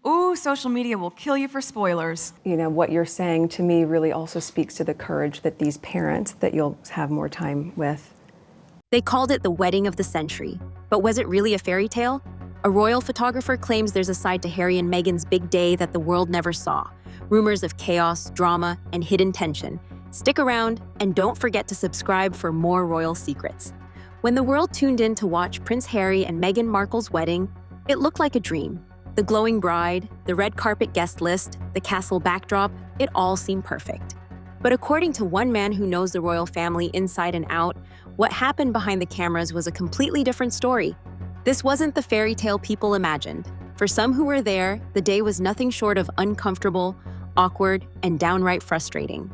Ooh, social media will kill you for spoilers. You know, what you're saying to me really also speaks to the courage that these parents that you'll have more time with. They called it the wedding of the century. But was it really a fairy tale? A royal photographer claims there's a side to Harry and Meghan's big day that the world never saw. Rumors of chaos, drama, and hidden tension. Stick around and don't forget to subscribe for more royal secrets. When the world tuned in to watch Prince Harry and Meghan Markle's wedding, it looked like a dream. The glowing bride, the red carpet guest list, the castle backdrop, it all seemed perfect. But according to one man who knows the royal family inside and out, what happened behind the cameras was a completely different story. This wasn't the fairy tale people imagined. For some who were there, the day was nothing short of uncomfortable, awkward, and downright frustrating.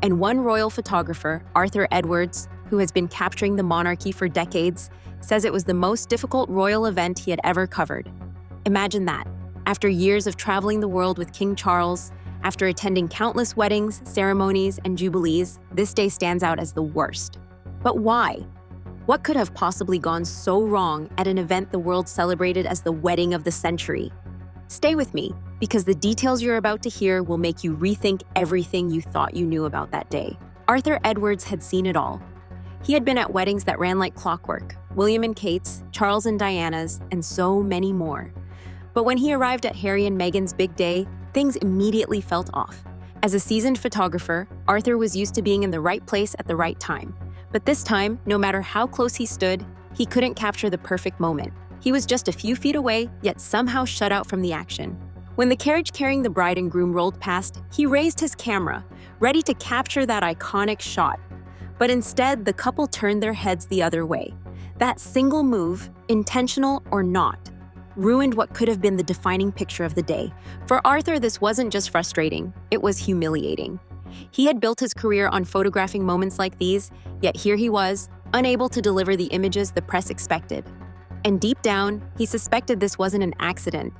And one royal photographer, Arthur Edwards, who has been capturing the monarchy for decades, says it was the most difficult royal event he had ever covered. Imagine that. After years of traveling the world with King Charles, after attending countless weddings, ceremonies, and jubilees, this day stands out as the worst. But why? What could have possibly gone so wrong at an event the world celebrated as the wedding of the century? Stay with me, because the details you're about to hear will make you rethink everything you thought you knew about that day. Arthur Edwards had seen it all. He had been at weddings that ran like clockwork, William and Kate's, Charles and Diana's, and so many more. But when he arrived at Harry and Meghan's big day, things immediately felt off. As a seasoned photographer, Arthur was used to being in the right place at the right time. But this time, no matter how close he stood, he couldn't capture the perfect moment. He was just a few feet away, yet somehow shut out from the action. When the carriage carrying the bride and groom rolled past, he raised his camera, ready to capture that iconic shot. But instead, the couple turned their heads the other way. That single move, intentional or not, ruined what could have been the defining picture of the day. For Arthur, this wasn't just frustrating, it was humiliating. He had built his career on photographing moments like these, yet here he was, unable to deliver the images the press expected. And deep down, he suspected this wasn't an accident.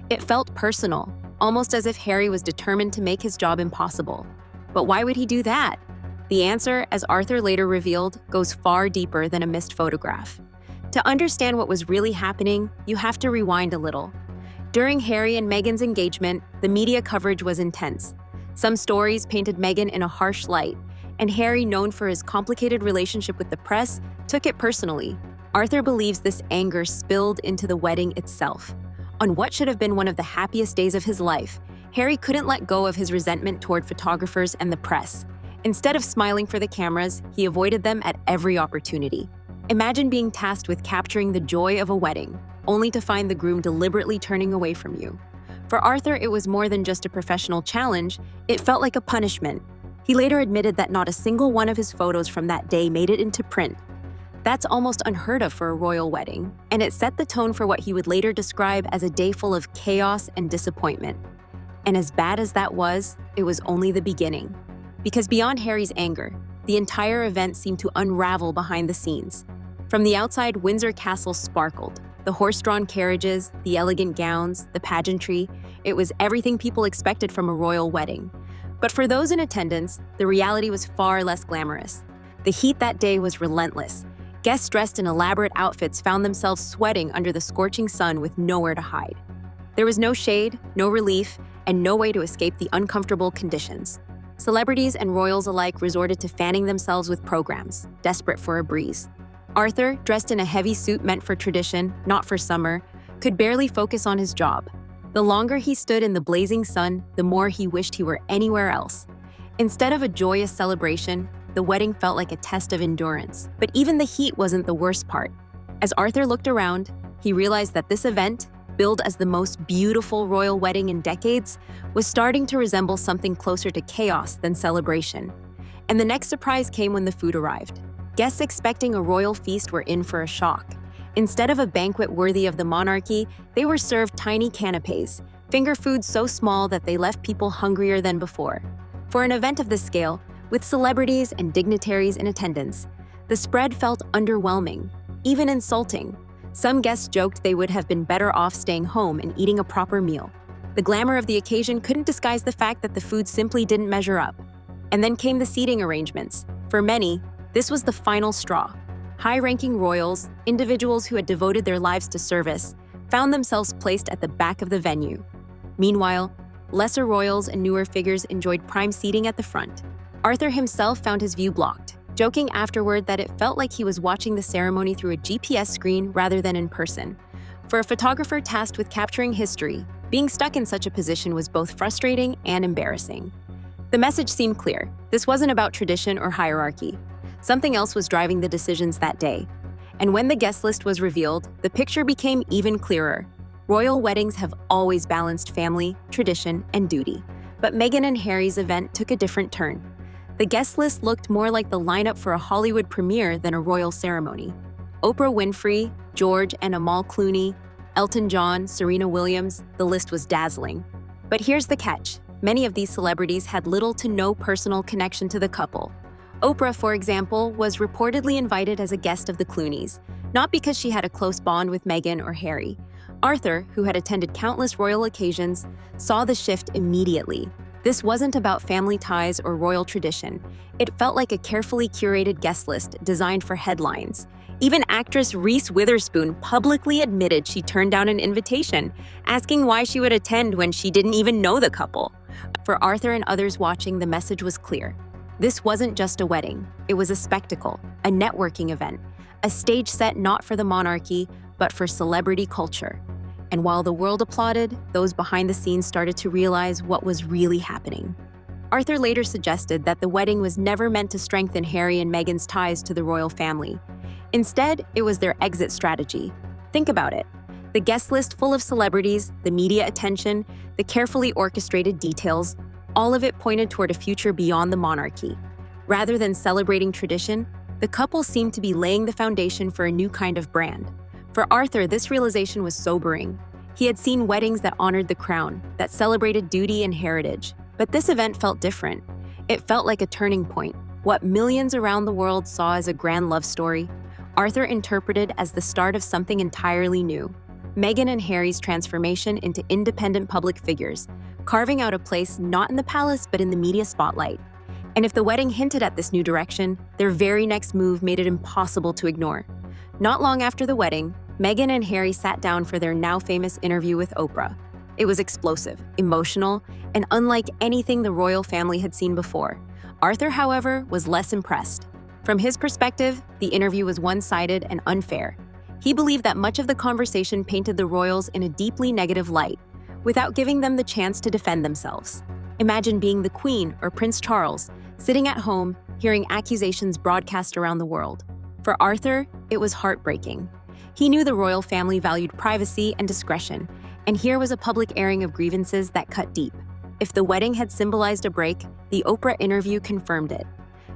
It felt personal, almost as if Harry was determined to make his job impossible. But why would he do that? The answer, as Arthur later revealed, goes far deeper than a missed photograph. To understand what was really happening, you have to rewind a little. During Harry and Meghan's engagement, the media coverage was intense. Some stories painted Meghan in a harsh light, and Harry, known for his complicated relationship with the press, took it personally. Arthur believes this anger spilled into the wedding itself. On what should have been one of the happiest days of his life, Harry couldn't let go of his resentment toward photographers and the press. Instead of smiling for the cameras, he avoided them at every opportunity. Imagine being tasked with capturing the joy of a wedding, only to find the groom deliberately turning away from you. For Arthur, it was more than just a professional challenge, it felt like a punishment. He later admitted that not a single one of his photos from that day made it into print. That's almost unheard of for a royal wedding, and it set the tone for what he would later describe as a day full of chaos and disappointment. And as bad as that was, it was only the beginning. Because beyond Harry's anger, the entire event seemed to unravel behind the scenes. From the outside, Windsor Castle sparkled. The horse-drawn carriages, the elegant gowns, the pageantry, it was everything people expected from a royal wedding. But for those in attendance, the reality was far less glamorous. The heat that day was relentless. Guests dressed in elaborate outfits found themselves sweating under the scorching sun with nowhere to hide. There was no shade, no relief, and no way to escape the uncomfortable conditions. Celebrities and royals alike resorted to fanning themselves with programs, desperate for a breeze. Arthur, dressed in a heavy suit meant for tradition, not for summer, could barely focus on his job. The longer he stood in the blazing sun, the more he wished he were anywhere else. Instead of a joyous celebration, the wedding felt like a test of endurance. But even the heat wasn't the worst part. As Arthur looked around, he realized that this event, billed as the most beautiful royal wedding in decades, was starting to resemble something closer to chaos than celebration. And the next surprise came when the food arrived. Guests expecting a royal feast were in for a shock. Instead of a banquet worthy of the monarchy, they were served tiny canapes, finger foods so small that they left people hungrier than before. For an event of this scale, with celebrities and dignitaries in attendance, the spread felt underwhelming, even insulting. Some guests joked they would have been better off staying home and eating a proper meal. The glamour of the occasion couldn't disguise the fact that the food simply didn't measure up. And then came the seating arrangements. For many, this was the final straw. High-ranking royals, individuals who had devoted their lives to service, found themselves placed at the back of the venue. Meanwhile, lesser royals and newer figures enjoyed prime seating at the front. Arthur himself found his view blocked, joking afterward that it felt like he was watching the ceremony through a GPS screen rather than in person. For a photographer tasked with capturing history, being stuck in such a position was both frustrating and embarrassing. The message seemed clear. This wasn't about tradition or hierarchy. Something else was driving the decisions that day. And when the guest list was revealed, the picture became even clearer. Royal weddings have always balanced family, tradition, and duty. But Meghan and Harry's event took a different turn. The guest list looked more like the lineup for a Hollywood premiere than a royal ceremony. Oprah Winfrey, George and Amal Clooney, Elton John, Serena Williams, the list was dazzling. But here's the catch. Many of these celebrities had little to no personal connection to the couple. Oprah, for example, was reportedly invited as a guest of the Clooneys, not because she had a close bond with Meghan or Harry. Arthur, who had attended countless royal occasions, saw the shift immediately. This wasn't about family ties or royal tradition. It felt like a carefully curated guest list designed for headlines. Even actress Reese Witherspoon publicly admitted she turned down an invitation, asking why she would attend when she didn't even know the couple. For Arthur and others watching, the message was clear. This wasn't just a wedding. It was a spectacle, a networking event, a stage set not for the monarchy, but for celebrity culture. And while the world applauded, those behind the scenes started to realize what was really happening. Arthur later suggested that the wedding was never meant to strengthen Harry and Meghan's ties to the royal family. Instead, it was their exit strategy. Think about it. The guest list full of celebrities, the media attention, the carefully orchestrated details, all of it pointed toward a future beyond the monarchy. Rather than celebrating tradition, the couple seemed to be laying the foundation for a new kind of brand. For Arthur, this realization was sobering. He had seen weddings that honored the crown, that celebrated duty and heritage. But this event felt different. It felt like a turning point. What millions around the world saw as a grand love story, Arthur interpreted as the start of something entirely new. Meghan and Harry's transformation into independent public figures, carving out a place not in the palace but in the media spotlight. And if the wedding hinted at this new direction, their very next move made it impossible to ignore. Not long after the wedding, Meghan and Harry sat down for their now famous interview with Oprah. It was explosive, emotional, and unlike anything the royal family had seen before. Arthur, however, was less impressed. From his perspective, the interview was one-sided and unfair. He believed that much of the conversation painted the royals in a deeply negative light, without giving them the chance to defend themselves. Imagine being the Queen or Prince Charles, sitting at home, hearing accusations broadcast around the world. For Arthur, it was heartbreaking. He knew the royal family valued privacy and discretion, and here was a public airing of grievances that cut deep. If the wedding had symbolized a break, the Oprah interview confirmed it.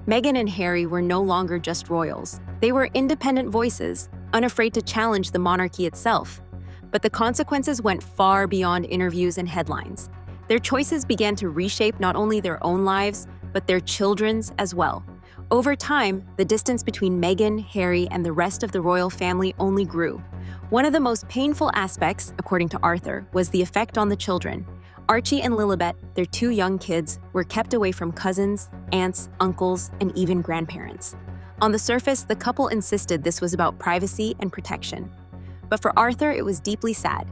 Meghan and Harry were no longer just royals. They were independent voices, unafraid to challenge the monarchy itself. But the consequences went far beyond interviews and headlines. Their choices began to reshape not only their own lives, but their children's as well. Over time, the distance between Meghan, Harry, and the rest of the royal family only grew. One of the most painful aspects, according to Arthur, was the effect on the children. Archie and Lilibet, their two young kids, were kept away from cousins, aunts, uncles, and even grandparents. On the surface, the couple insisted this was about privacy and protection. But for Arthur, it was deeply sad.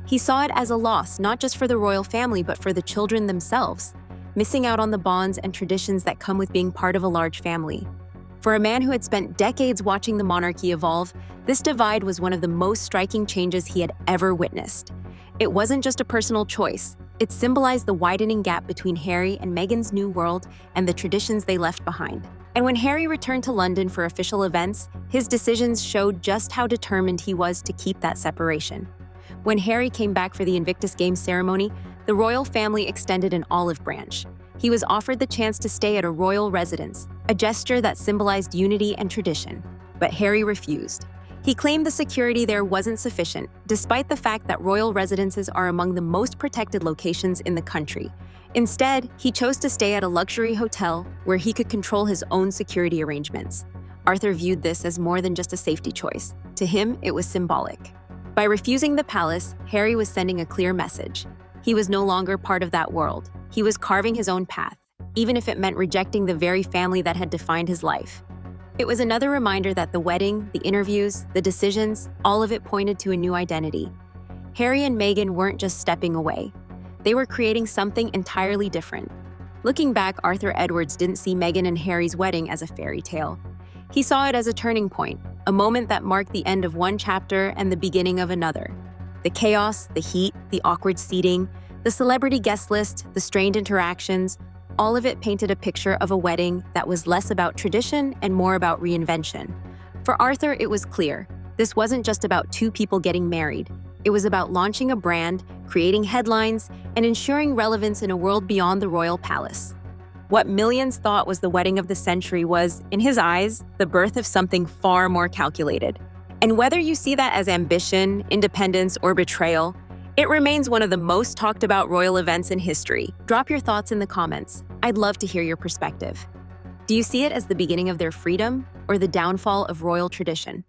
He saw it as a loss, not just for the royal family, but for the children themselves, missing out on the bonds and traditions that come with being part of a large family. For a man who had spent decades watching the monarchy evolve, this divide was one of the most striking changes he had ever witnessed. It wasn't just a personal choice. It symbolized the widening gap between Harry and Meghan's new world and the traditions they left behind. And when Harry returned to London for official events, his decisions showed just how determined he was to keep that separation. When Harry came back for the Invictus Games ceremony, the royal family extended an olive branch. He was offered the chance to stay at a royal residence, a gesture that symbolized unity and tradition. But Harry refused. He claimed the security there wasn't sufficient, despite the fact that royal residences are among the most protected locations in the country. Instead, he chose to stay at a luxury hotel where he could control his own security arrangements. Arthur viewed this as more than just a safety choice. To him, it was symbolic. By refusing the palace, Harry was sending a clear message. He was no longer part of that world. He was carving his own path, even if it meant rejecting the very family that had defined his life. It was another reminder that the wedding, the interviews, the decisions, all of it pointed to a new identity. Harry and Meghan weren't just stepping away. They were creating something entirely different. Looking back, Arthur Edwards didn't see Meghan and Harry's wedding as a fairy tale. He saw it as a turning point, a moment that marked the end of one chapter and the beginning of another. The chaos, the heat, the awkward seating, the celebrity guest list, the strained interactions, all of it painted a picture of a wedding that was less about tradition and more about reinvention. For Arthur, it was clear. This wasn't just about two people getting married. It was about launching a brand, creating headlines, and ensuring relevance in a world beyond the royal palace. What millions thought was the wedding of the century was, in his eyes, the birth of something far more calculated. And whether you see that as ambition, independence, or betrayal, it remains one of the most talked about royal events in history. Drop your thoughts in the comments. I'd love to hear your perspective. Do you see it as the beginning of their freedom or the downfall of royal tradition?